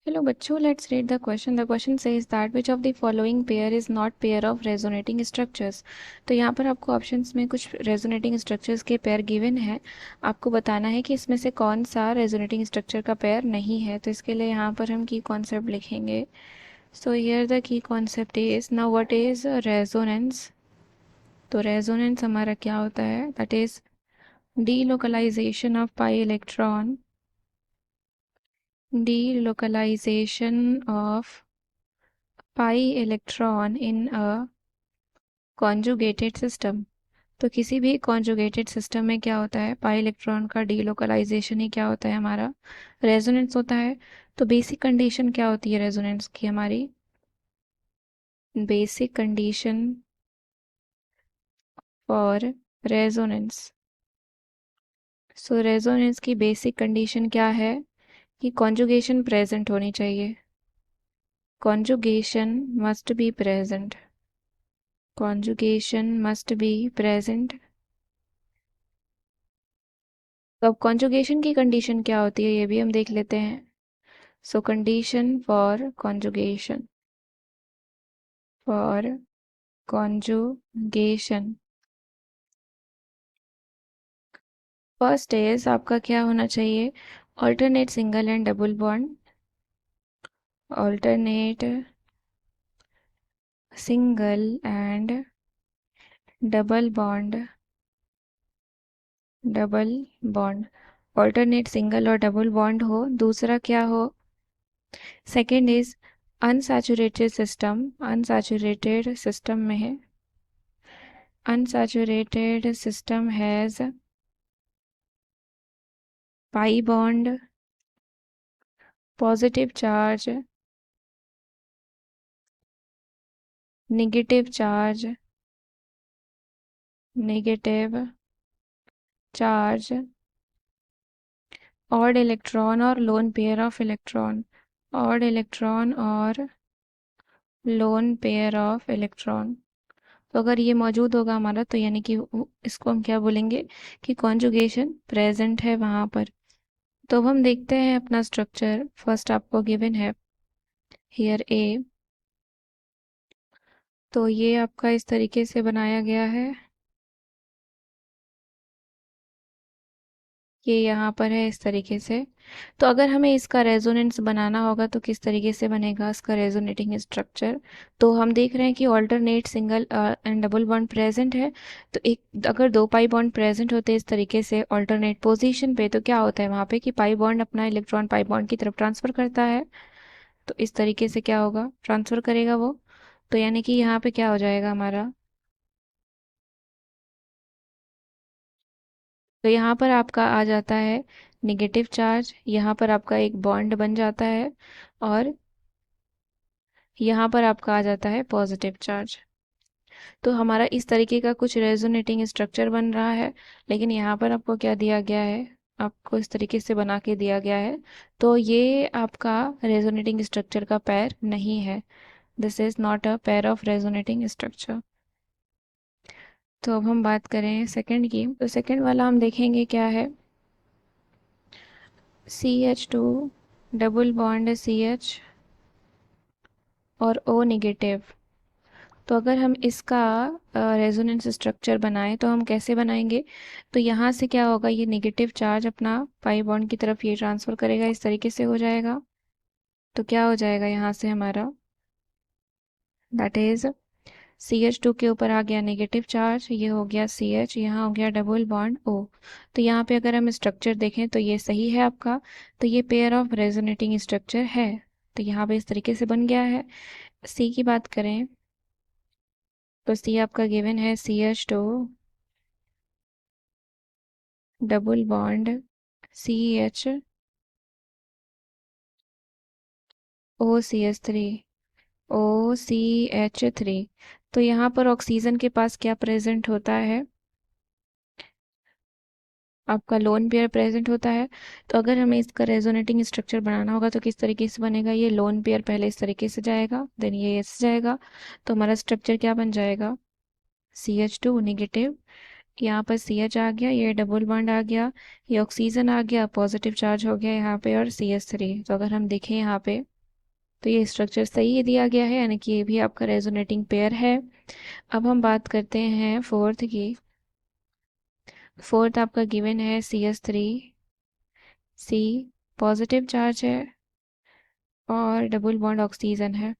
Hello बच्चों, let's read the question. The question says that which of the following pair is not pair of resonating structures. तो यहाँ पर आपको options में कुछ resonating structures के पेयर गिवन है. आपको बताना है कि इसमें से कौन सा resonating structure का पेयर नहीं है. तो इसके लिए यहाँ पर हम की कॉन्सेप्ट लिखेंगे. So here the key concept is, now what is resonance? तो resonance हमारा क्या होता है? That is delocalization of pi electron. Delocalization of pi electron in a conjugated system. तो किसी भी conjugated system में क्या होता है, पाई इलेक्ट्रॉन का डीलोकलाइजेशन ही क्या होता है, हमारा रेजोनेंस होता है. तो बेसिक कंडीशन क्या होती है रेजोनेंस की? हमारी basic condition for resonance. So resonance की बेसिक कंडीशन क्या है कि कॉन्जुगेशन प्रेजेंट होनी चाहिए. Conjugation must be present. conjugation must be present. तो अब कॉन्जुगेशन की कंडीशन क्या होती है ये भी हम देख लेते हैं. So condition for conjugation first is आपका क्या होना चाहिए, alternate single and double bond. Alternate single and double bond. Double bond, alternate single और डबल बॉन्ड हो. दूसरा क्या हो, second is unsaturated system. Unsaturated system में है, unsaturated system has pi bond, positive charge, negative charge, negative charge, odd electron और lone pair of electron. Odd electron और lone pair of electron. तो अगर ये मौजूद होगा हमारा तो यानी कि इसको हम क्या बोलेंगे कि कॉन्जुगेशन प्रेजेंट है वहाँ पर. तो अब हम देखते हैं अपना स्ट्रक्चर. फर्स्ट आपको गिवन है हियर ए. तो ये आपका इस तरीके से बनाया गया है. ये यहाँ पर है इस तरीके से. तो अगर हमें इसका रेजोनेंस बनाना होगा तो किस तरीके से बनेगा इसका रेजोनेटिंग स्ट्रक्चर. तो हम देख रहे हैं कि alternate single and double bond present है. तो एक अगर दो पाई बॉन्ड प्रेजेंट होते हैं इस तरीके से ऑल्टरनेट पोजीशन पे, तो क्या होता है वहाँ पे कि पाई बॉन्ड अपना इलेक्ट्रॉन पाई बॉन्ड की तरफ ट्रांसफर करता है. तो इस तरीके से क्या होगा, ट्रांसफर करेगा वो. तो यानी कि यहाँ पे क्या हो जाएगा हमारा, तो यहाँ पर आपका आ जाता है नेगेटिव चार्ज. यहाँ पर आपका एक बॉन्ड बन जाता है और यहाँ पर आपका आ जाता है पॉजिटिव चार्ज. तो हमारा इस तरीके का कुछ रेजोनेटिंग स्ट्रक्चर बन रहा है. लेकिन यहाँ पर आपको क्या दिया गया है, आपको इस तरीके से बना के दिया गया है. तो ये आपका रेजोनेटिंग स्ट्रक्चर का पेयर नहीं है. This is not a pair of resonating structure. तो अब हम बात करें सेकंड की. तो सेकंड वाला हम देखेंगे क्या है, CH2 डबल बॉन्ड CH और O नेगेटिव. तो अगर हम इसका रेजोनेंस स्ट्रक्चर बनाएं तो हम कैसे बनाएंगे. तो यहाँ से क्या होगा, ये नेगेटिव चार्ज अपना पाई बॉन्ड की तरफ ये ट्रांसफ़र करेगा, इस तरीके से हो जाएगा. तो क्या हो जाएगा यहाँ से हमारा, दैट इज CH2 के ऊपर आ गया नेगेटिव चार्ज, ये हो गया CH, यहाँ हो गया डबल बॉन्ड O. तो यहाँ पे अगर हम स्ट्रक्चर देखें तो ये सही है आपका. तो ये पेयर ऑफ रेजोनेटिंग स्ट्रक्चर है. तो यहाँ पे इस तरीके से बन गया है. सी की बात करें तो सी आपका गिवन है CH2 double bond CH OCH3 OCH3. तो यहाँ पर ऑक्सीजन के पास क्या प्रेजेंट होता है, आपका लोन पेयर प्रेजेंट होता है. तो अगर हमें इसका रेजोनेटिंग स्ट्रक्चर बनाना होगा तो किस तरीके से बनेगा, ये लोन पेयर पहले इस तरीके से जाएगा, देन ये ऐसे जाएगा. तो हमारा स्ट्रक्चर क्या बन जाएगा, CH2 नेगेटिव, यहाँ पर CH आ गया, ये डबल बॉन्ड आ गया, ये ऑक्सीजन आ गया, पॉजिटिव चार्ज हो गया यहाँ पे, और CH3. तो अगर हम देखें यहाँ पे तो ये स्ट्रक्चर सही दिया गया है, यानी कि ये भी आपका रेजोनेटिंग पेयर है। अब हम बात करते हैं फोर्थ की। फोर्थ आपका गिवन है CH3, सी पॉजिटिव चार्ज है और डबल बॉन्ड ऑक्सीजन है।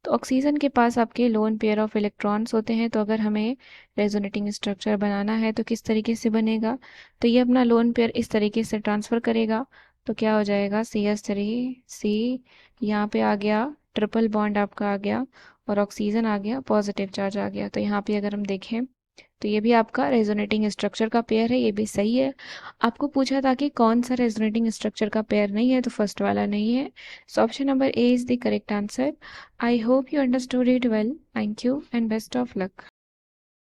तो ऑक्सीजन के पास आपके लोन पेयर ऑफ इलेक्ट्रॉन्स होते हैं। तो अगर हमें रेजोनेटिंग स्ट्रक्चर बनाना है तो किस तरीके से बनेगा, तो ये अपना लोन पेयर इस तरीके से ट्रांसफ़र करेगा। तो क्या हो जाएगा, CH3, यहाँ पे आ गया ट्रिपल बॉन्ड आपका आ गया और ऑक्सीजन आ गया, पॉजिटिव चार्ज आ गया। तो यहाँ पे अगर हम देखें तो ये भी आपका रेजोनेटिंग स्ट्रक्चर का पेयर है, ये भी सही है। आपको पूछा था कि कौन सा रेजोनेटिंग स्ट्रक्चर का पेयर नहीं है, तो फर्स्ट वाला नहीं है। So option number A is the correct answer. I hope you understood it well. Thank you and best of luck.